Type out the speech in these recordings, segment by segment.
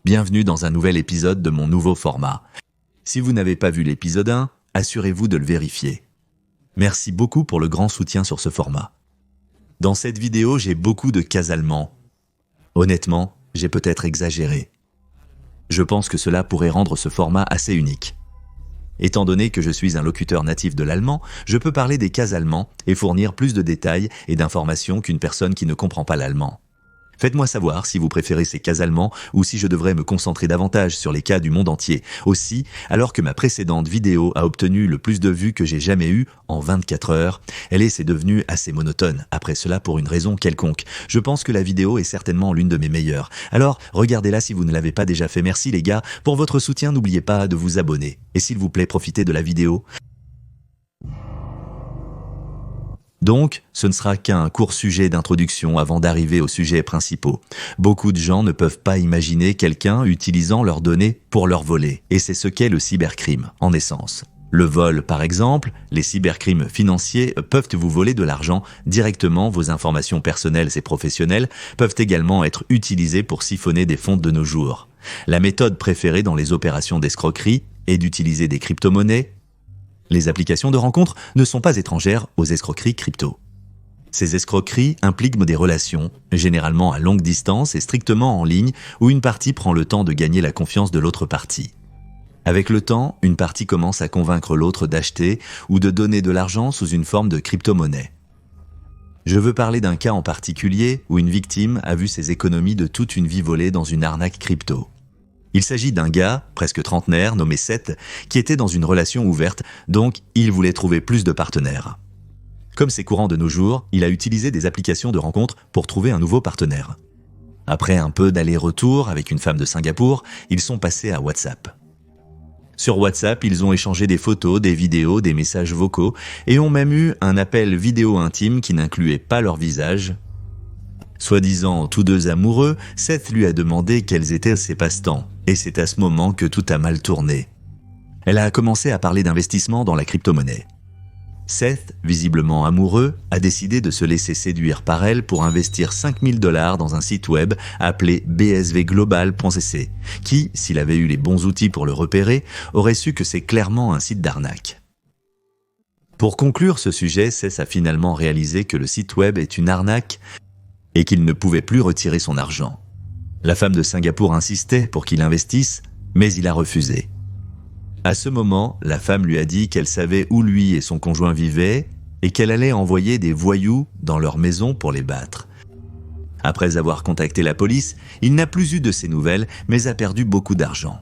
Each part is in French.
Bienvenue dans un nouvel épisode de mon nouveau format. Si vous n'avez pas vu l'épisode 1, assurez-vous de le vérifier. Merci beaucoup pour le grand soutien sur ce format. Dans cette vidéo, j'ai beaucoup de cas allemands. Honnêtement, j'ai peut-être exagéré. Je pense que cela pourrait rendre ce format assez unique. Étant donné que je suis un locuteur natif de l'allemand, je peux parler des cas allemands et fournir plus de détails et d'informations qu'une personne qui ne comprend pas l'allemand. Faites-moi savoir si vous préférez ces cas allemands ou si je devrais me concentrer davantage sur les cas du monde entier. Aussi, alors que ma précédente vidéo a obtenu le plus de vues que j'ai jamais eu en 24 heures, c'est devenu assez monotone après cela pour une raison quelconque. Je pense que la vidéo est certainement l'une de mes meilleures. Alors, regardez-la si vous ne l'avez pas déjà fait. Merci les gars pour votre soutien. N'oubliez pas de vous abonner. Et s'il vous plaît, profitez de la vidéo. Donc, ce ne sera qu'un court sujet d'introduction avant d'arriver aux sujets principaux. Beaucoup de gens ne peuvent pas imaginer quelqu'un utilisant leurs données pour leur voler. Et c'est ce qu'est le cybercrime, en essence. Le vol, par exemple, les cybercrimes financiers peuvent vous voler de l'argent directement. Vos informations personnelles et professionnelles peuvent également être utilisées pour siphonner des fonds de nos jours. La méthode préférée dans les opérations d'escroquerie est d'utiliser des crypto-monnaies. Les applications de rencontres ne sont pas étrangères aux escroqueries crypto. Ces escroqueries impliquent des relations, généralement à longue distance et strictement en ligne, où une partie prend le temps de gagner la confiance de l'autre partie. Avec le temps, une partie commence à convaincre l'autre d'acheter ou de donner de l'argent sous une forme de crypto-monnaie. Je veux parler d'un cas en particulier où une victime a vu ses économies de toute une vie volées dans une arnaque crypto. Il s'agit d'un gars, presque trentenaire, nommé Seth, qui était dans une relation ouverte, donc il voulait trouver plus de partenaires. Comme c'est courant de nos jours, il a utilisé des applications de rencontres pour trouver un nouveau partenaire. Après un peu d'aller-retour avec une femme de Singapour, ils sont passés à WhatsApp. Sur WhatsApp, ils ont échangé des photos, des vidéos, des messages vocaux et ont même eu un appel vidéo intime qui n'incluait pas leur visage. Soi-disant tous deux amoureux, Seth lui a demandé quels étaient ses passe-temps, et c'est à ce moment que tout a mal tourné. Elle a commencé à parler d'investissement dans la crypto-monnaie. Seth, visiblement amoureux, a décidé de se laisser séduire par elle pour investir $5 000 dans un site web appelé bsvglobal.cc, qui, s'il avait eu les bons outils pour le repérer, aurait su que c'est clairement un site d'arnaque. Pour conclure ce sujet, Seth a finalement réalisé que le site web est une arnaque et qu'il ne pouvait plus retirer son argent. La femme de Singapour insistait pour qu'il investisse, mais il a refusé. À ce moment, la femme lui a dit qu'elle savait où lui et son conjoint vivaient et qu'elle allait envoyer des voyous dans leur maison pour les battre. Après avoir contacté la police, il n'a plus eu de ses nouvelles, mais a perdu beaucoup d'argent.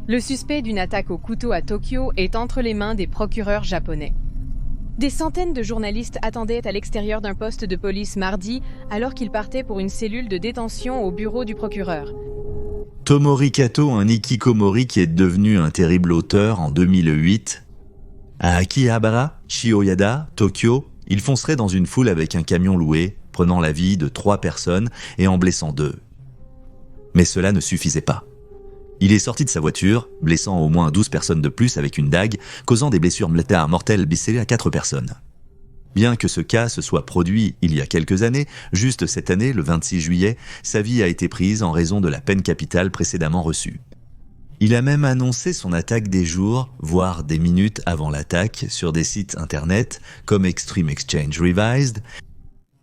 Le suspect d'une attaque au couteau à Tokyo est entre les mains des procureurs japonais. Des centaines de journalistes attendaient à l'extérieur d'un poste de police mardi alors qu'ils partaient pour une cellule de détention au bureau du procureur. Tomori Kato, un hikikomori qui est devenu un terrible auteur en 2008. À Akihabara, Shihoyada, Tokyo, il foncerait dans une foule avec un camion loué, prenant la vie de 3 personnes et en blessant 2. Mais cela ne suffisait pas. Il est sorti de sa voiture, blessant au moins 12 personnes de plus avec une dague, causant des blessures mortelles blessées à 4 personnes. Bien que ce cas se soit produit il y a quelques années, juste cette année, le 26 juillet, sa vie a été prise en raison de la peine capitale précédemment reçue. Il a même annoncé son attaque des jours, voire des minutes avant l'attaque, sur des sites internet comme Extreme Exchange Revised.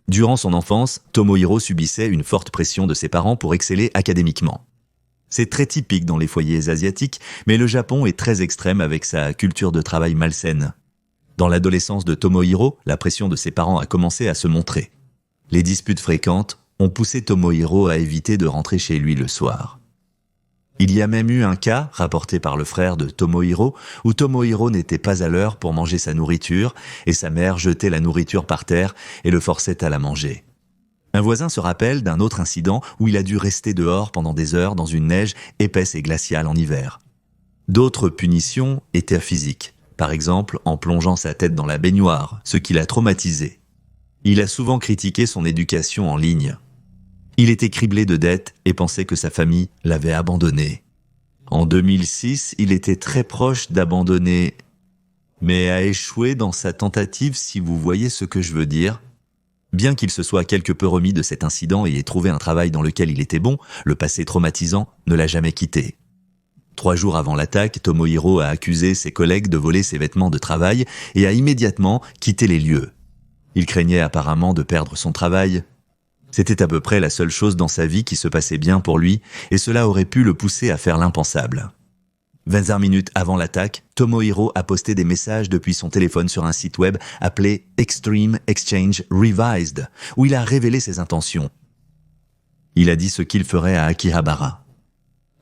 Durant son enfance, Tomohiro subissait une forte pression de ses parents pour exceller académiquement. C'est très typique dans les foyers asiatiques, mais le Japon est très extrême avec sa culture de travail malsaine. Dans l'adolescence de Tomohiro, la pression de ses parents a commencé à se montrer. Les disputes fréquentes ont poussé Tomohiro à éviter de rentrer chez lui le soir. Il y a même eu un cas, rapporté par le frère de Tomohiro, où Tomohiro n'était pas à l'heure pour manger sa nourriture et sa mère jetait la nourriture par terre et le forçait à la manger. Un voisin se rappelle d'un autre incident où il a dû rester dehors pendant des heures dans une neige épaisse et glaciale en hiver. D'autres punitions étaient physiques, par exemple en plongeant sa tête dans la baignoire, ce qui l'a traumatisé. Il a souvent critiqué son éducation en ligne. Il était criblé de dettes et pensait que sa famille l'avait abandonné. En 2006, il était très proche d'abandonner, mais a échoué dans sa tentative, si vous voyez ce que je veux dire. Bien qu'il se soit quelque peu remis de cet incident et ait trouvé un travail dans lequel il était bon, le passé traumatisant ne l'a jamais quitté. 3 jours avant l'attaque, Tomohiro a accusé ses collègues de voler ses vêtements de travail et a immédiatement quitté les lieux. Il craignait apparemment de perdre son travail. C'était à peu près la seule chose dans sa vie qui se passait bien pour lui et cela aurait pu le pousser à faire l'impensable. 25 minutes avant l'attaque, Tomohiro a posté des messages depuis son téléphone sur un site web appelé Extreme Exchange Revised, où il a révélé ses intentions. Il a dit ce qu'il ferait à Akihabara.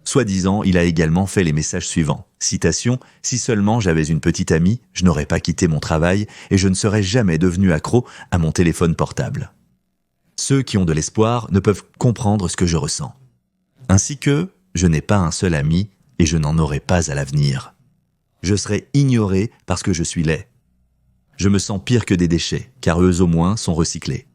Soi-disant, il a également fait les messages suivants. Citation, « Si seulement j'avais une petite amie, je n'aurais pas quitté mon travail et je ne serais jamais devenu accro à mon téléphone portable. Ceux qui ont de l'espoir ne peuvent comprendre ce que je ressens. Ainsi que, je n'ai pas un seul ami et je n'en aurai pas à l'avenir. Je serai ignoré parce que je suis laid. Je me sens pire que des déchets, car eux au moins sont recyclés. »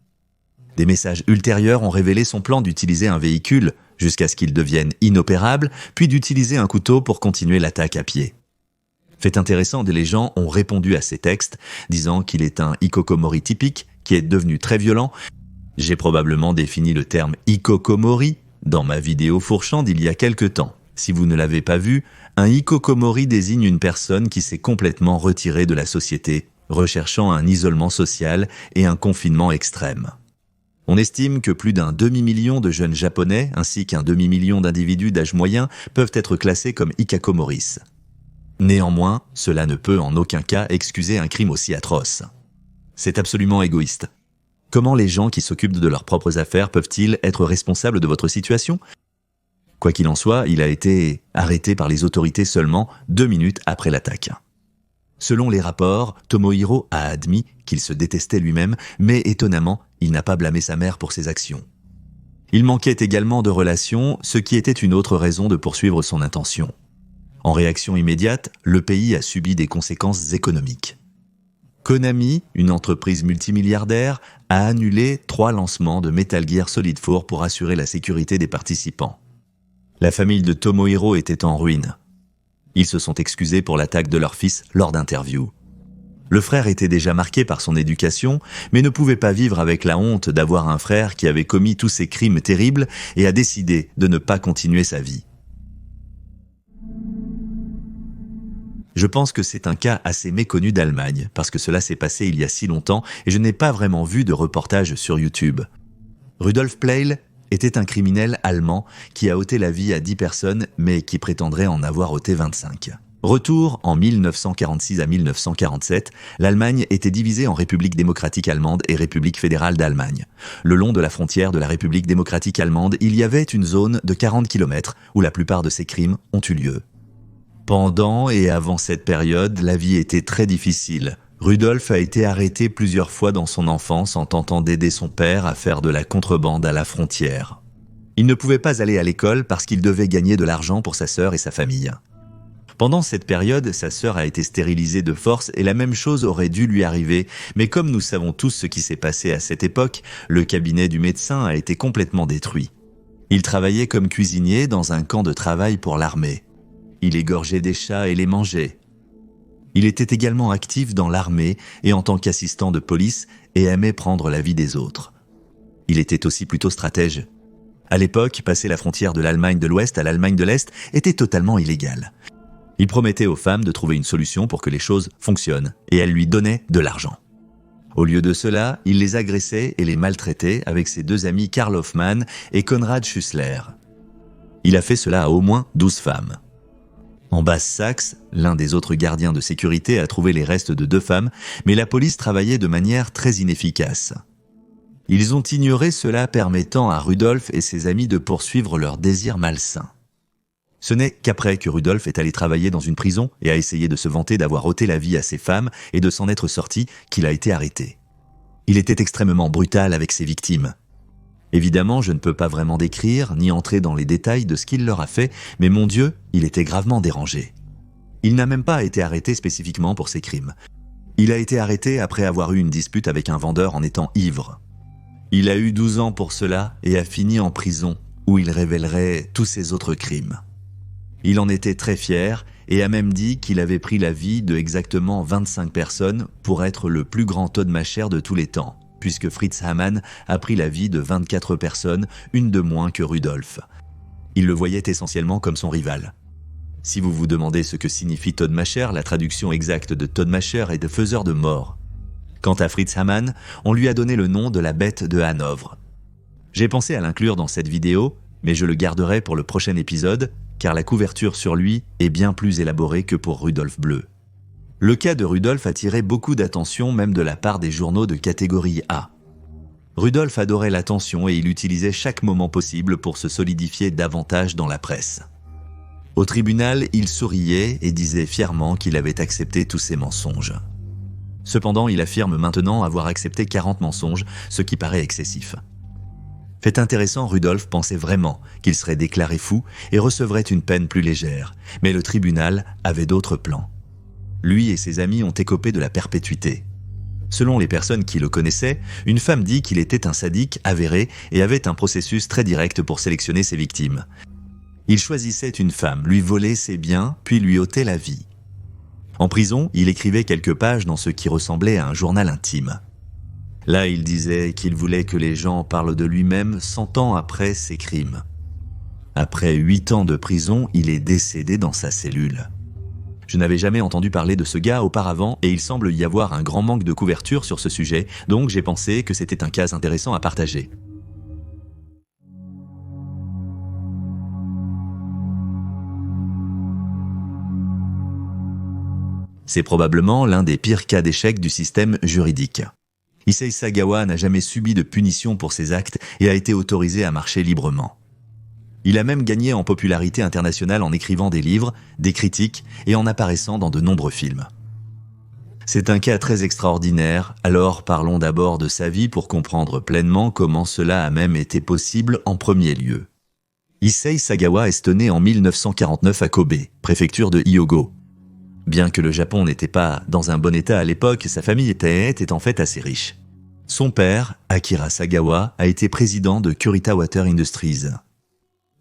Des messages ultérieurs ont révélé son plan d'utiliser un véhicule jusqu'à ce qu'il devienne inopérable, puis d'utiliser un couteau pour continuer l'attaque à pied. Fait intéressant, des gens ont répondu à ces textes, disant qu'il est un hikikomori typique, qui est devenu très violent. J'ai probablement défini le terme hikikomori dans ma vidéo fourchant d'il y a quelque temps. Si vous ne l'avez pas vu, un hikikomori désigne une personne qui s'est complètement retirée de la société, recherchant un isolement social et un confinement extrême. On estime que plus d'un demi-million de jeunes japonais, ainsi qu'un demi-million d'individus d'âge moyen, peuvent être classés comme hikakomoris. Néanmoins, cela ne peut en aucun cas excuser un crime aussi atroce. C'est absolument égoïste. Comment les gens qui s'occupent de leurs propres affaires peuvent-ils être responsables de votre situation ? Quoi qu'il en soit, il a été arrêté par les autorités seulement 2 minutes après l'attaque. Selon les rapports, Tomohiro a admis qu'il se détestait lui-même, mais étonnamment, il n'a pas blâmé sa mère pour ses actions. Il manquait également de relations, ce qui était une autre raison de poursuivre son intention. En réaction immédiate, le pays a subi des conséquences économiques. Konami, une entreprise multimilliardaire, a annulé 3 lancements de Metal Gear Solid 4 pour assurer la sécurité des participants. La famille de Tomohiro était en ruine. Ils se sont excusés pour l'attaque de leur fils lors d'interviews. Le frère était déjà marqué par son éducation, mais ne pouvait pas vivre avec la honte d'avoir un frère qui avait commis tous ces crimes terribles et a décidé de ne pas continuer sa vie. Je pense que c'est un cas assez méconnu d'Allemagne, parce que cela s'est passé il y a si longtemps et je n'ai pas vraiment vu de reportage sur YouTube. Rudolf Pleil était un criminel allemand qui a ôté la vie à 10 personnes, mais qui prétendrait en avoir ôté 25. Retour en 1946 à 1947, l'Allemagne était divisée en République démocratique allemande et République fédérale d'Allemagne. Le long de la frontière de la République démocratique allemande, il y avait une zone de 40 km où la plupart de ces crimes ont eu lieu. Pendant et avant cette période, la vie était très difficile. Rudolf a été arrêté plusieurs fois dans son enfance en tentant d'aider son père à faire de la contrebande à la frontière. Il ne pouvait pas aller à l'école parce qu'il devait gagner de l'argent pour sa sœur et sa famille. Pendant cette période, sa sœur a été stérilisée de force et la même chose aurait dû lui arriver, mais comme nous savons tous ce qui s'est passé à cette époque, le cabinet du médecin a été complètement détruit. Il travaillait comme cuisinier dans un camp de travail pour l'armée. Il égorgeait des chats et les mangeait. Il était également actif dans l'armée et en tant qu'assistant de police et aimait prendre la vie des autres. Il était aussi plutôt stratège. À l'époque, passer la frontière de l'Allemagne de l'Ouest à l'Allemagne de l'Est était totalement illégal. Il promettait aux femmes de trouver une solution pour que les choses fonctionnent et elles lui donnaient de l'argent. Au lieu de cela, il les agressait et les maltraitait avec ses 2 amis Karl Hoffmann et Konrad Schüssler. Il a fait cela à au moins 12 femmes. En Basse-Saxe, l'un des autres gardiens de sécurité a trouvé les restes de 2 femmes, mais la police travaillait de manière très inefficace. Ils ont ignoré cela permettant à Rudolf et ses amis de poursuivre leurs désirs malsains. Ce n'est qu'après que Rudolf est allé travailler dans une prison et a essayé de se vanter d'avoir ôté la vie à ces femmes et de s'en être sorti qu'il a été arrêté. Il était extrêmement brutal avec ses victimes. Évidemment, je ne peux pas vraiment décrire ni entrer dans les détails de ce qu'il leur a fait, mais mon Dieu, il était gravement dérangé. Il n'a même pas été arrêté spécifiquement pour ses crimes. Il a été arrêté après avoir eu une dispute avec un vendeur en étant ivre. Il a eu 12 ans pour cela et a fini en prison, où il révélerait tous ses autres crimes. Il en était très fier et a même dit qu'il avait pris la vie de exactement 25 personnes pour être le plus grand taudemachère de tous les temps, puisque Fritz Hamann a pris la vie de 24 personnes, une de moins que Rudolf. Il le voyait essentiellement comme son rival. Si vous vous demandez ce que signifie Todmacher, la traduction exacte de Todmacher est de faiseur de mort. Quant à Fritz Hamann, on lui a donné le nom de la bête de Hanovre. J'ai pensé à l'inclure dans cette vidéo, mais je le garderai pour le prochain épisode, car la couverture sur lui est bien plus élaborée que pour Rudolf Bleu. Le cas de Rudolf attirait beaucoup d'attention même de la part des journaux de catégorie A. Rudolf adorait l'attention et il utilisait chaque moment possible pour se solidifier davantage dans la presse. Au tribunal, il souriait et disait fièrement qu'il avait accepté tous ces mensonges. Cependant, il affirme maintenant avoir accepté 40 mensonges, ce qui paraît excessif. Fait intéressant, Rudolf pensait vraiment qu'il serait déclaré fou et recevrait une peine plus légère, mais le tribunal avait d'autres plans. Lui et ses amis ont écopé de la perpétuité. Selon les personnes qui le connaissaient, une femme dit qu'il était un sadique avéré et avait un processus très direct pour sélectionner ses victimes. Il choisissait une femme, lui volait ses biens, puis lui ôtait la vie. En prison, il écrivait quelques pages dans ce qui ressemblait à un journal intime. Là, il disait qu'il voulait que les gens parlent de lui-même 100 ans après ses crimes. Après 8 ans de prison, il est décédé dans sa cellule. Je n'avais jamais entendu parler de ce gars auparavant et il semble y avoir un grand manque de couverture sur ce sujet, donc j'ai pensé que c'était un cas intéressant à partager. C'est probablement l'un des pires cas d'échec du système juridique. Issei Sagawa n'a jamais subi de punition pour ses actes et a été autorisé à marcher librement. Il a même gagné en popularité internationale en écrivant des livres, des critiques et en apparaissant dans de nombreux films. C'est un cas très extraordinaire, alors parlons d'abord de sa vie pour comprendre pleinement comment cela a même été possible en premier lieu. Issei Sagawa est né en 1949 à Kobe, préfecture de Hyogo. Bien que le Japon n'était pas dans un bon état à l'époque, sa famille était en fait assez riche. Son père, Akira Sagawa, a été président de Kurita Water Industries.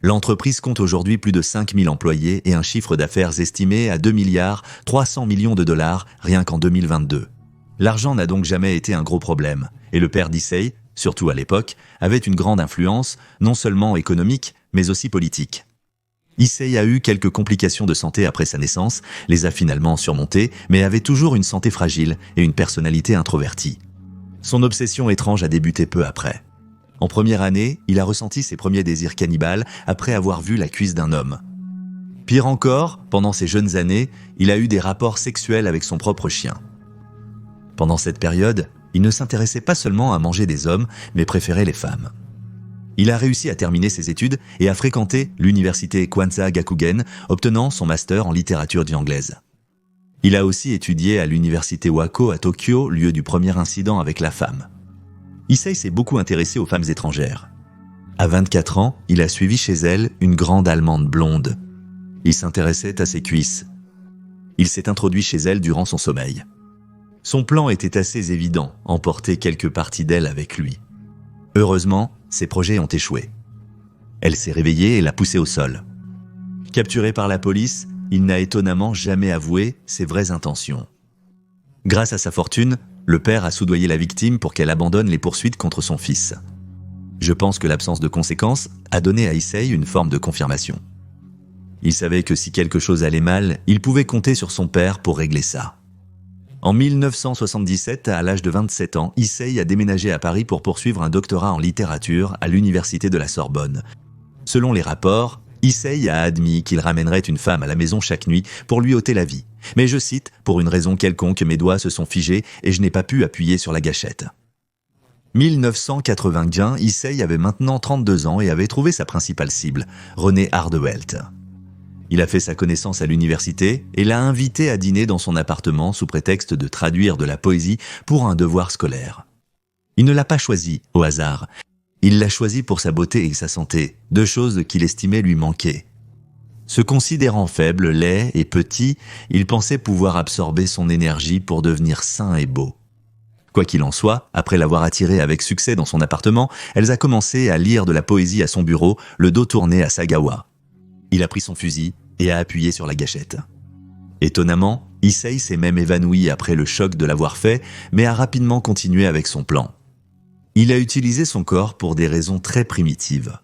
L'entreprise compte aujourd'hui plus de 5000 employés et un chiffre d'affaires estimé à 2,3 milliards de dollars rien qu'en 2022. L'argent n'a donc jamais été un gros problème, et le père d'Issei, surtout à l'époque, avait une grande influence, non seulement économique, mais aussi politique. Issei a eu quelques complications de santé après sa naissance, les a finalement surmontées, mais avait toujours une santé fragile et une personnalité introvertie. Son obsession étrange a débuté peu après. En première année, il a ressenti ses premiers désirs cannibales après avoir vu la cuisse d'un homme. Pire encore, pendant ses jeunes années, il a eu des rapports sexuels avec son propre chien. Pendant cette période, il ne s'intéressait pas seulement à manger des hommes, mais préférait les femmes. Il a réussi à terminer ses études et a fréquenté l'université Kwanza Gakugen, obtenant son master en littérature anglaise. Il a aussi étudié à l'université Wako à Tokyo, lieu du premier incident avec la femme. Issei s'est beaucoup intéressé aux femmes étrangères. À 24 ans, il a suivi chez elle une grande Allemande blonde. Il s'intéressait à ses cuisses. Il s'est introduit chez elle durant son sommeil. Son plan était assez évident, emporter quelques parties d'elle avec lui. Heureusement, ses projets ont échoué. Elle s'est réveillée et l'a poussé au sol. Capturé par la police, il n'a étonnamment jamais avoué ses vraies intentions. Grâce à sa fortune, le père a soudoyé la victime pour qu'elle abandonne les poursuites contre son fils. Je pense que l'absence de conséquences a donné à Issei une forme de confirmation. Il savait que si quelque chose allait mal, il pouvait compter sur son père pour régler ça. En 1977, à l'âge de 27 ans, Issei a déménagé à Paris pour poursuivre un doctorat en littérature à l'université de la Sorbonne. Selon les rapports, Issei a admis qu'il ramènerait une femme à la maison chaque nuit pour lui ôter la vie. Mais je cite, « Pour une raison quelconque, mes doigts se sont figés et je n'ai pas pu appuyer sur la gâchette. » 1981, Issei avait maintenant 32 ans et avait trouvé sa principale cible, René Hardewelt. Il a fait sa connaissance à l'université et l'a invité à dîner dans son appartement sous prétexte de traduire de la poésie pour un devoir scolaire. Il ne l'a pas choisi au hasard. Il l'a choisi pour sa beauté et sa santé, deux choses qu'il estimait lui manquer. Se considérant faible, laid et petit, il pensait pouvoir absorber son énergie pour devenir sain et beau. Quoi qu'il en soit, après l'avoir attirée avec succès dans son appartement, elle a commencé à lire de la poésie à son bureau, le dos tourné à Sagawa. Il a pris son fusil et a appuyé sur la gâchette. Étonnamment, Issei s'est même évanoui après le choc de l'avoir fait, mais a rapidement continué avec son plan. Il a utilisé son corps pour des raisons très primitives.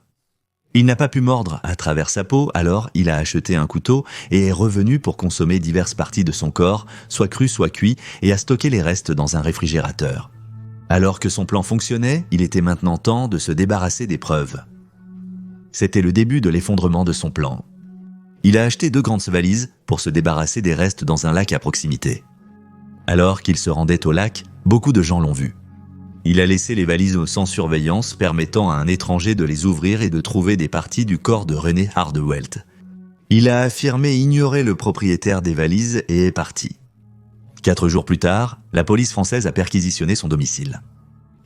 Il n'a pas pu mordre à travers sa peau, alors il a acheté un couteau et est revenu pour consommer diverses parties de son corps, soit cru, soit cuit, et a stocké les restes dans un réfrigérateur. Alors que son plan fonctionnait, il était maintenant temps de se débarrasser des preuves. C'était le début de l'effondrement de son plan. Il a acheté 2 grandes valises pour se débarrasser des restes dans un lac à proximité. Alors qu'il se rendait au lac, beaucoup de gens l'ont vu. Il a laissé les valises sans surveillance, permettant à un étranger de les ouvrir et de trouver des parties du corps de René Hardewelt. Il a affirmé ignorer le propriétaire des valises et est parti. 4 jours plus tard, la police française a perquisitionné son domicile.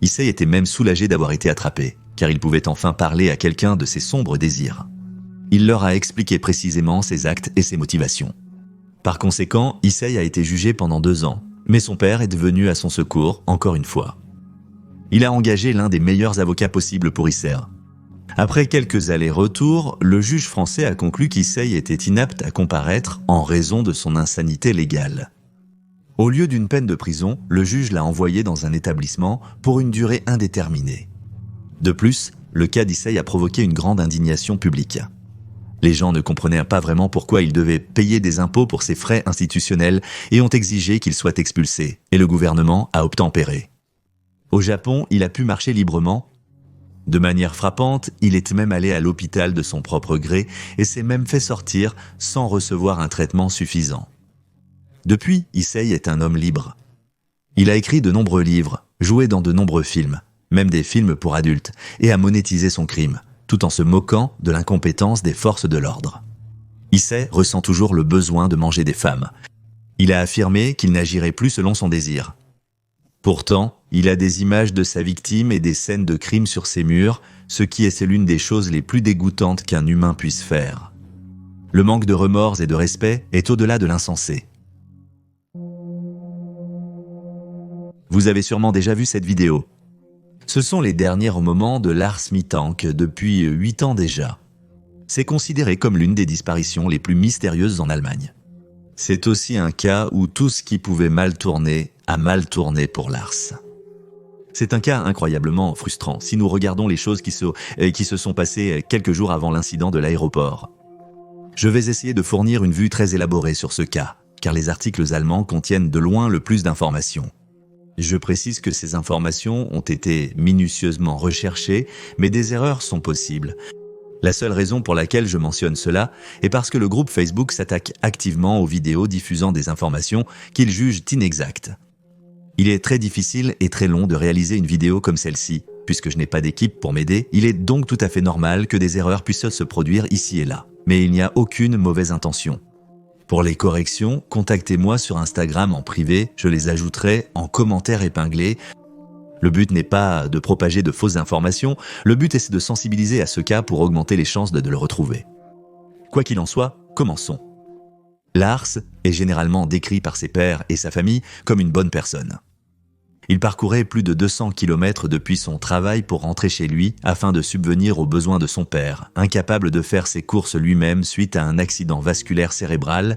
Issei était même soulagé d'avoir été attrapé, car il pouvait enfin parler à quelqu'un de ses sombres désirs. Il leur a expliqué précisément ses actes et ses motivations. Par conséquent, Issei a été jugé pendant 2 ans, mais son père est venu à son secours encore une fois. Il a engagé l'un des meilleurs avocats possibles pour Issei. Après quelques allers-retours, le juge français a conclu qu'Issei était inapte à comparaître en raison de son insanité légale. Au lieu d'une peine de prison, le juge l'a envoyé dans un établissement pour une durée indéterminée. De plus, le cas d'Issei a provoqué une grande indignation publique. Les gens ne comprenaient pas vraiment pourquoi il devait payer des impôts pour ses frais institutionnels et ont exigé qu'il soit expulsé, et le gouvernement a obtempéré. Au Japon, il a pu marcher librement. De manière frappante, il est même allé à l'hôpital de son propre gré et s'est même fait sortir sans recevoir un traitement suffisant. Depuis, Issei est un homme libre. Il a écrit de nombreux livres, joué dans de nombreux films, même des films pour adultes, et a monétisé son crime, tout en se moquant de l'incompétence des forces de l'ordre. Issei ressent toujours le besoin de manger des femmes. Il a affirmé qu'il n'agirait plus selon son désir. Pourtant, il a des images de sa victime et des scènes de crimes sur ses murs, ce qui est l'une des choses les plus dégoûtantes qu'un humain puisse faire. Le manque de remords et de respect est au-delà de l'insensé. Vous avez sûrement déjà vu cette vidéo. Ce sont les derniers moments de Lars Mittank depuis 8 ans déjà. C'est considéré comme l'une des disparitions les plus mystérieuses en Allemagne. C'est aussi un cas où tout ce qui pouvait mal tourner a mal tourné pour Lars. C'est un cas incroyablement frustrant si nous regardons les choses qui se sont passées quelques jours avant l'incident de l'aéroport. Je vais essayer de fournir une vue très élaborée sur ce cas, car les articles allemands contiennent de loin le plus d'informations. Je précise que ces informations ont été minutieusement recherchées, mais des erreurs sont possibles. La seule raison pour laquelle je mentionne cela est parce que le groupe Facebook s'attaque activement aux vidéos diffusant des informations qu'il juge inexactes. Il est très difficile et très long de réaliser une vidéo comme celle-ci. Puisque je n'ai pas d'équipe pour m'aider, il est donc tout à fait normal que des erreurs puissent se produire ici et là. Mais il n'y a aucune mauvaise intention. Pour les corrections, contactez-moi sur Instagram en privé, je les ajouterai en commentaire épinglé. Le but n'est pas de propager de fausses informations, le but est de sensibiliser à ce cas pour augmenter les chances de le retrouver. Quoi qu'il en soit, commençons. Lars est généralement décrit par ses pairs et sa famille comme une bonne personne. Il parcourait plus de 200 km depuis son travail pour rentrer chez lui afin de subvenir aux besoins de son père, incapable de faire ses courses lui-même suite à un accident vasculaire cérébral.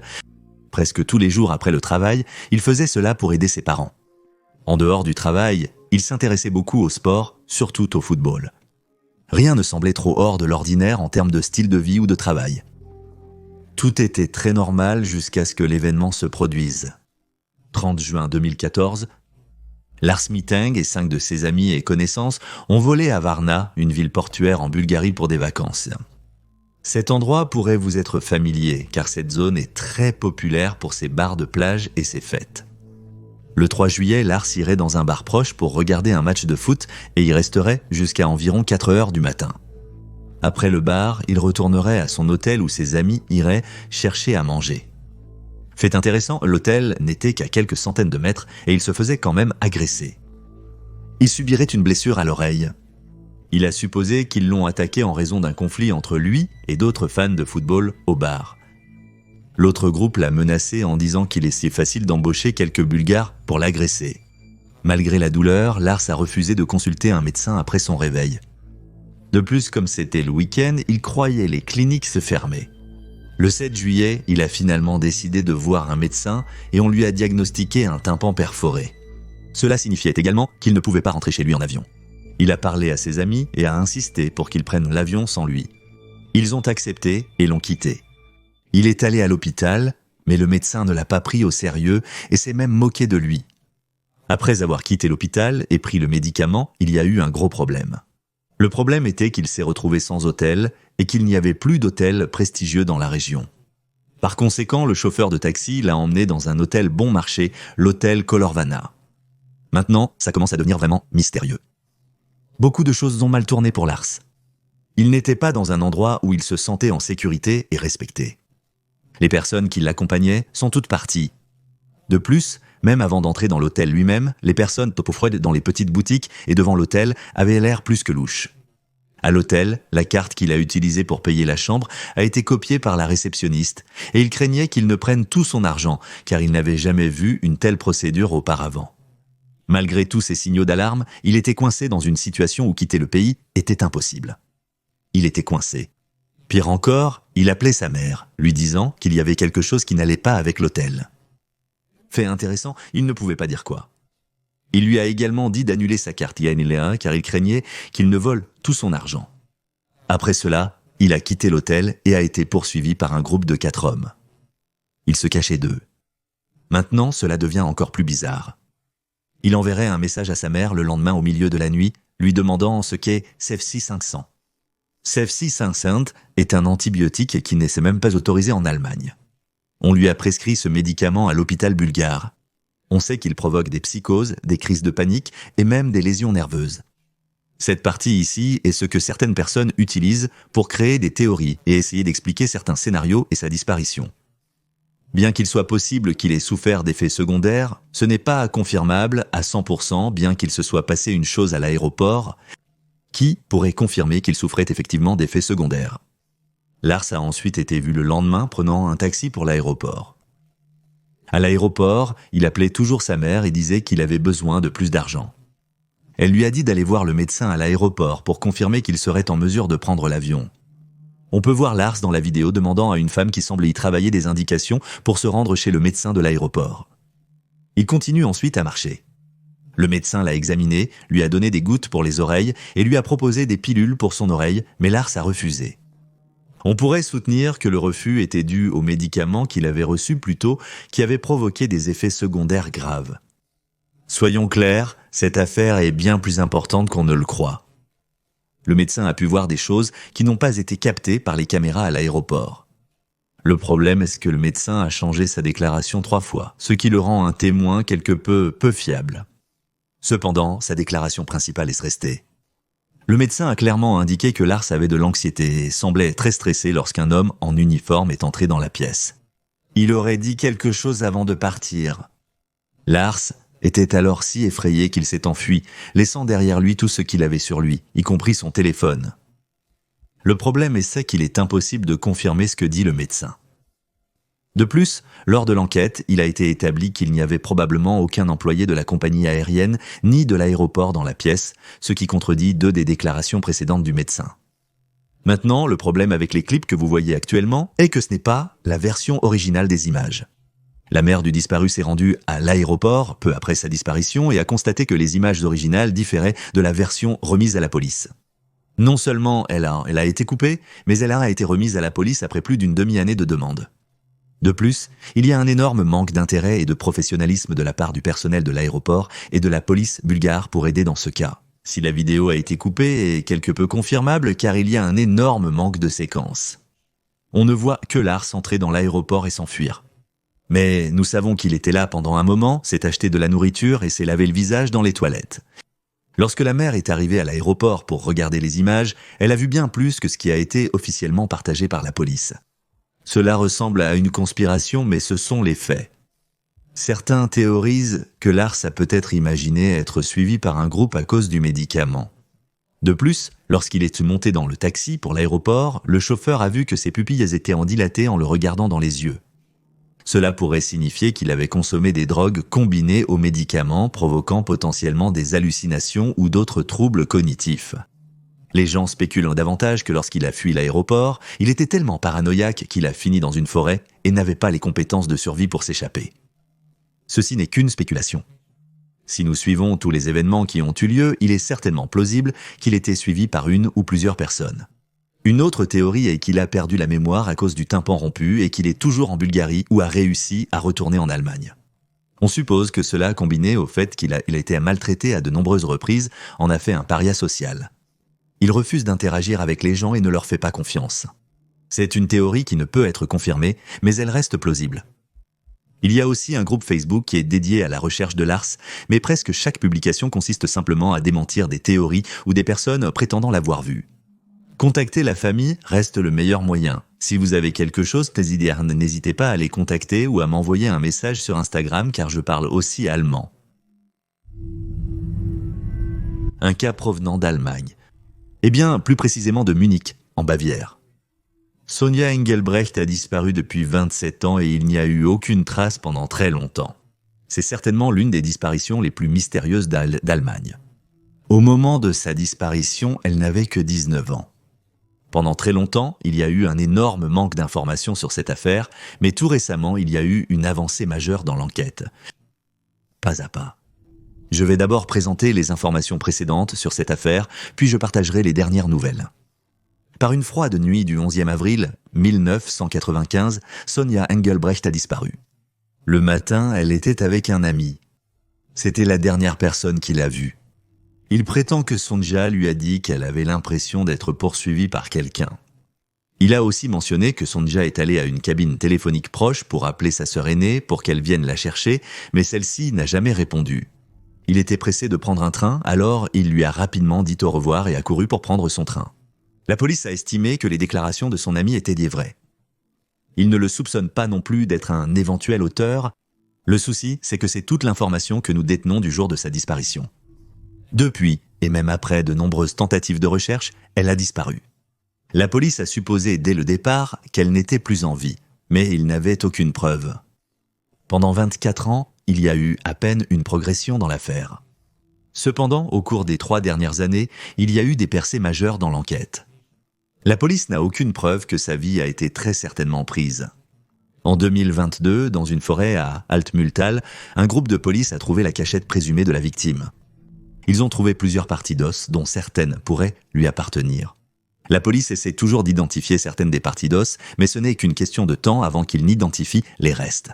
Presque tous les jours après le travail, il faisait cela pour aider ses parents. En dehors du travail, il s'intéressait beaucoup au sport, surtout au football. Rien ne semblait trop hors de l'ordinaire en termes de style de vie ou de travail. Tout était très normal jusqu'à ce que l'événement se produise. 30 juin 2014, Lars Mittank et 5 de ses amis et connaissances ont volé à Varna, une ville portuaire en Bulgarie pour des vacances. Cet endroit pourrait vous être familier, car cette zone est très populaire pour ses bars de plage et ses fêtes. Le 3 juillet, Lars irait dans un bar proche pour regarder un match de foot et y resterait jusqu'à environ 4 heures du matin. Après le bar, il retournerait à son hôtel où ses amis iraient chercher à manger. Fait intéressant, l'hôtel n'était qu'à quelques centaines de mètres et il se faisait quand même agresser. Il subirait une blessure à l'oreille. Il a supposé qu'ils l'ont attaqué en raison d'un conflit entre lui et d'autres fans de football au bar. L'autre groupe l'a menacé en disant qu'il est si facile d'embaucher quelques Bulgares pour l'agresser. Malgré la douleur, Lars a refusé de consulter un médecin après son réveil. De plus, comme c'était le week-end, il croyait les cliniques se fermer. Le 7 juillet, il a finalement décidé de voir un médecin et on lui a diagnostiqué un tympan perforé. Cela signifiait également qu'il ne pouvait pas rentrer chez lui en avion. Il a parlé à ses amis et a insisté pour qu'ils prennent l'avion sans lui. Ils ont accepté et l'ont quitté. Il est allé à l'hôpital, mais le médecin ne l'a pas pris au sérieux et s'est même moqué de lui. Après avoir quitté l'hôpital et pris le médicament, il y a eu un gros problème. Le problème était qu'il s'est retrouvé sans hôtel et qu'il n'y avait plus d'hôtel prestigieux dans la région. Par conséquent, le chauffeur de taxi l'a emmené dans un hôtel bon marché, l'hôtel Colorvana. Maintenant, ça commence à devenir vraiment mystérieux. Beaucoup de choses ont mal tourné pour Lars. Il n'était pas dans un endroit où il se sentait en sécurité et respecté. Les personnes qui l'accompagnaient sont toutes parties. De plus, même avant d'entrer dans l'hôtel lui-même, les personnes topofroides dans les petites boutiques et devant l'hôtel avaient l'air plus que louches. À l'hôtel, la carte qu'il a utilisée pour payer la chambre a été copiée par la réceptionniste et il craignait qu'il ne prenne tout son argent car il n'avait jamais vu une telle procédure auparavant. Malgré tous ces signaux d'alarme, il était coincé dans une situation où quitter le pays était impossible. Il était coincé. Pire encore, il appelait sa mère, lui disant qu'il y avait quelque chose qui n'allait pas avec l'hôtel. Fait intéressant, il ne pouvait pas dire quoi. Il lui a également dit d'annuler sa carte IANLA car il craignait qu'il ne vole tout son argent. Après cela, il a quitté l'hôtel et a été poursuivi par un groupe de 4 hommes. Il se cachait d'eux. Maintenant, cela devient encore plus bizarre. Il enverrait un message à sa mère le lendemain au milieu de la nuit, lui demandant ce qu'est Cefsi 500. Cefsi 500 est un antibiotique qui n'est même pas autorisé en Allemagne. On lui a prescrit ce médicament à l'hôpital bulgare. On sait qu'il provoque des psychoses, des crises de panique et même des lésions nerveuses. Cette partie ici est ce que certaines personnes utilisent pour créer des théories et essayer d'expliquer certains scénarios et sa disparition. Bien qu'il soit possible qu'il ait souffert d'effets secondaires, ce n'est pas confirmable à 100%, bien qu'il se soit passé une chose à l'aéroport, qui pourrait confirmer qu'il souffrait effectivement d'effets secondaires. Lars a ensuite été vu le lendemain prenant un taxi pour l'aéroport. À l'aéroport, il appelait toujours sa mère et disait qu'il avait besoin de plus d'argent. Elle lui a dit d'aller voir le médecin à l'aéroport pour confirmer qu'il serait en mesure de prendre l'avion. On peut voir Lars dans la vidéo demandant à une femme qui semble y travailler des indications pour se rendre chez le médecin de l'aéroport. Il continue ensuite à marcher. Le médecin l'a examiné, lui a donné des gouttes pour les oreilles et lui a proposé des pilules pour son oreille, mais Lars a refusé. On pourrait soutenir que le refus était dû aux médicaments qu'il avait reçus plus tôt qui avaient provoqué des effets secondaires graves. Soyons clairs, cette affaire est bien plus importante qu'on ne le croit. Le médecin a pu voir des choses qui n'ont pas été captées par les caméras à l'aéroport. Le problème est que le médecin a changé sa déclaration 3 fois, ce qui le rend un témoin quelque peu fiable. Cependant, sa déclaration principale est restée. Le médecin a clairement indiqué que Lars avait de l'anxiété et semblait très stressé lorsqu'un homme en uniforme est entré dans la pièce. Il aurait dit quelque chose avant de partir. Lars était alors si effrayé qu'il s'est enfui, laissant derrière lui tout ce qu'il avait sur lui, y compris son téléphone. Le problème est qu'il est impossible de confirmer ce que dit le médecin. De plus, lors de l'enquête, il a été établi qu'il n'y avait probablement aucun employé de la compagnie aérienne ni de l'aéroport dans la pièce, ce qui contredit 2 des déclarations précédentes du médecin. Maintenant, le problème avec les clips que vous voyez actuellement est que ce n'est pas la version originale des images. La mère du disparu s'est rendue à l'aéroport peu après sa disparition et a constaté que les images originales différaient de la version remise à la police. Non seulement elle a été coupée, mais elle a été remise à la police après plus d'une demi-année de demande. De plus, il y a un énorme manque d'intérêt et de professionnalisme de la part du personnel de l'aéroport et de la police bulgare pour aider dans ce cas. Si la vidéo a été coupée est quelque peu confirmable car il y a un énorme manque de séquences. On ne voit que Lars entrer dans l'aéroport et s'enfuir. Mais nous savons qu'il était là pendant un moment, s'est acheté de la nourriture et s'est lavé le visage dans les toilettes. Lorsque la mère est arrivée à l'aéroport pour regarder les images, elle a vu bien plus que ce qui a été officiellement partagé par la police. Cela ressemble à une conspiration, mais ce sont les faits. Certains théorisent que Lars a peut-être imaginé être suivi par un groupe à cause du médicament. De plus, lorsqu'il est monté dans le taxi pour l'aéroport, le chauffeur a vu que ses pupilles étaient dilatées en le regardant dans les yeux. Cela pourrait signifier qu'il avait consommé des drogues combinées aux médicaments, provoquant potentiellement des hallucinations ou d'autres troubles cognitifs. Les gens spéculent davantage que lorsqu'il a fui l'aéroport, il était tellement paranoïaque qu'il a fini dans une forêt et n'avait pas les compétences de survie pour s'échapper. Ceci n'est qu'une spéculation. Si nous suivons tous les événements qui ont eu lieu, il est certainement plausible qu'il était suivi par une ou plusieurs personnes. Une autre théorie est qu'il a perdu la mémoire à cause du tympan rompu et qu'il est toujours en Bulgarie ou a réussi à retourner en Allemagne. On suppose que cela, combiné au fait qu'il a été maltraité à de nombreuses reprises, en a fait un paria social. Il refuse d'interagir avec les gens et ne leur fait pas confiance. C'est une théorie qui ne peut être confirmée, mais elle reste plausible. Il y a aussi un groupe Facebook qui est dédié à la recherche de Lars, mais presque chaque publication consiste simplement à démentir des théories ou des personnes prétendant l'avoir vu. Contacter la famille reste le meilleur moyen. Si vous avez quelque chose, n'hésitez pas à les contacter ou à m'envoyer un message sur Instagram car je parle aussi allemand. Un cas provenant d'Allemagne. Eh bien, plus précisément de Munich, en Bavière. Sonja Engelbrecht a disparu depuis 27 ans et il n'y a eu aucune trace pendant très longtemps. C'est certainement l'une des disparitions les plus mystérieuses d'Allemagne. Au moment de sa disparition, elle n'avait que 19 ans. Pendant très longtemps, il y a eu un énorme manque d'informations sur cette affaire, mais tout récemment, il y a eu une avancée majeure dans l'enquête. Pas à pas. Je vais d'abord présenter les informations précédentes sur cette affaire, puis je partagerai les dernières nouvelles. Par une froide nuit du 11e avril 1995, Sonja Engelbrecht a disparu. Le matin, elle était avec un ami. C'était la dernière personne qu'il a vue. Il prétend que Sonja lui a dit qu'elle avait l'impression d'être poursuivie par quelqu'un. Il a aussi mentionné que Sonja est allée à une cabine téléphonique proche pour appeler sa sœur aînée pour qu'elle vienne la chercher, mais celle-ci n'a jamais répondu. Il était pressé de prendre un train, alors il lui a rapidement dit au revoir et a couru pour prendre son train. La police a estimé que les déclarations de son ami étaient des vraies. Il ne le soupçonne pas non plus d'être un éventuel auteur. Le souci, c'est que c'est toute l'information que nous détenons du jour de sa disparition. Depuis, et même après de nombreuses tentatives de recherche, elle a disparu. La police a supposé dès le départ qu'elle n'était plus en vie, mais il n'avait aucune preuve. Pendant 24 ans, il y a eu à peine une progression dans l'affaire. Cependant, au cours des 3 dernières années, il y a eu des percées majeures dans l'enquête. La police n'a aucune preuve que sa vie a été très certainement prise. En 2022, dans une forêt à Altmühltal, un groupe de police a trouvé la cachette présumée de la victime. Ils ont trouvé plusieurs parties d'os, dont certaines pourraient lui appartenir. La police essaie toujours d'identifier certaines des parties d'os, mais ce n'est qu'une question de temps avant qu'ils n'identifient les restes.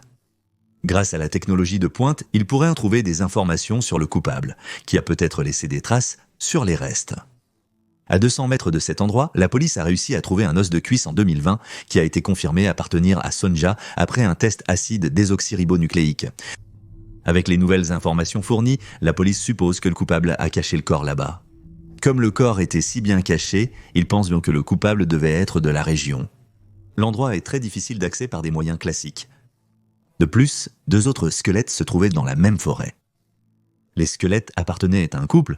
Grâce à la technologie de pointe, ils pourraient en trouver des informations sur le coupable, qui a peut-être laissé des traces sur les restes. À 200 mètres de cet endroit, la police a réussi à trouver un os de cuisse en 2020 qui a été confirmé appartenir à Sonja après un test acide désoxyribonucléique. Avec les nouvelles informations fournies, la police suppose que le coupable a caché le corps là-bas. Comme le corps était si bien caché, ils pensent donc que le coupable devait être de la région. L'endroit est très difficile d'accès par des moyens classiques. De plus, 2 autres squelettes se trouvaient dans la même forêt. Les squelettes appartenaient à un couple.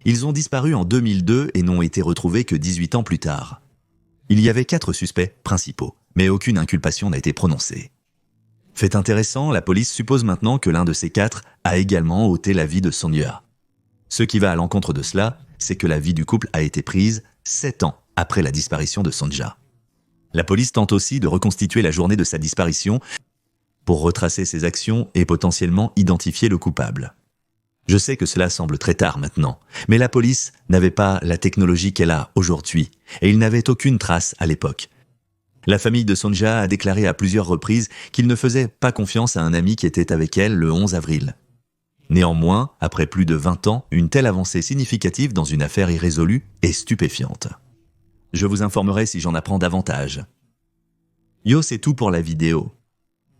Ils ont disparu en 2002 et n'ont été retrouvés que 18 ans plus tard. Il y avait 4 suspects principaux, mais aucune inculpation n'a été prononcée. Fait intéressant, la police suppose maintenant que l'un de ces 4 a également ôté la vie de Sonja. Ce qui va à l'encontre de cela, c'est que la vie du couple a été prise 7 ans après la disparition de Sonja. La police tente aussi de reconstituer la journée de sa disparition pour retracer ses actions et potentiellement identifier le coupable. Je sais que cela semble très tard maintenant, mais la police n'avait pas la technologie qu'elle a aujourd'hui, et il n'avait aucune trace à l'époque. La famille de Sonja a déclaré à plusieurs reprises qu'il ne faisait pas confiance à un ami qui était avec elle le 11 avril. Néanmoins, après plus de 20 ans, une telle avancée significative dans une affaire irrésolue est stupéfiante. Je vous informerai si j'en apprends davantage. Yo, c'est tout pour la vidéo.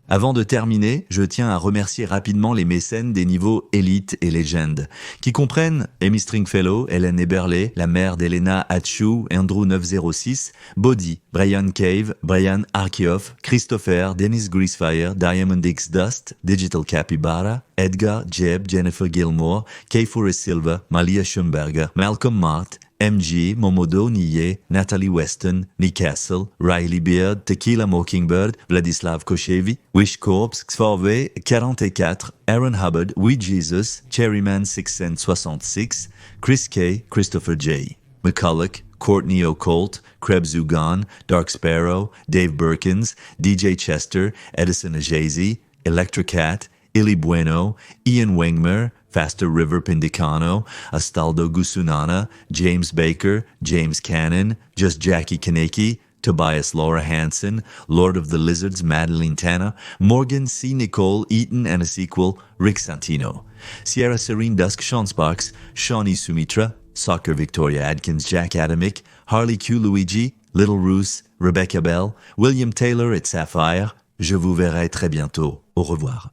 Avant de terminer, je tiens à remercier rapidement les mécènes des niveaux Elite et Legend, qui comprennent Amy Stringfellow, Hélène Eberle, la mère d'Elena Hatchou, Andrew 906, Bodhi, Brian Cave, Brian Arkioff, Christopher, Dennis Greasefire, Diamond X Dust, Digital Capybara, Edgar, Jeb, Jennifer Gilmore, Kay Forrest Silva, Malia Schumberger, Malcolm Mart, MG, Momodo Niye, Natalie Weston, Nick Castle, Riley Beard, Tequila Mockingbird, Vladislav Koshevi, Wish Corps, Xforve, 44, Aaron Hubbard, We Jesus, Cherryman 666, Chris K, Christopher J, McCulloch, Courtney O'Colt, Krebs Ugan, Dark Sparrow, Dave Birkins, DJ Chester, Edison Ajazi, Electra Cat, Illy Bueno, Ian Wengmer, Faster River Pindicano, Astaldo Gusunana, James Baker, James Cannon, Just Jackie Kaneki, Tobias Laura Hansen, Lord of the Lizards Madeline Tanner, Morgan C. Nicole Eaton and a sequel, Rick Santino. Sierra Serene Dusk Sean Sparks, Shawnee Sumitra, Soccer Victoria Adkins Jack Adamick, Harley Q Luigi, Little Roos, Rebecca Bell, William Taylor et Sapphire. Je vous verrai très bientôt. Au revoir.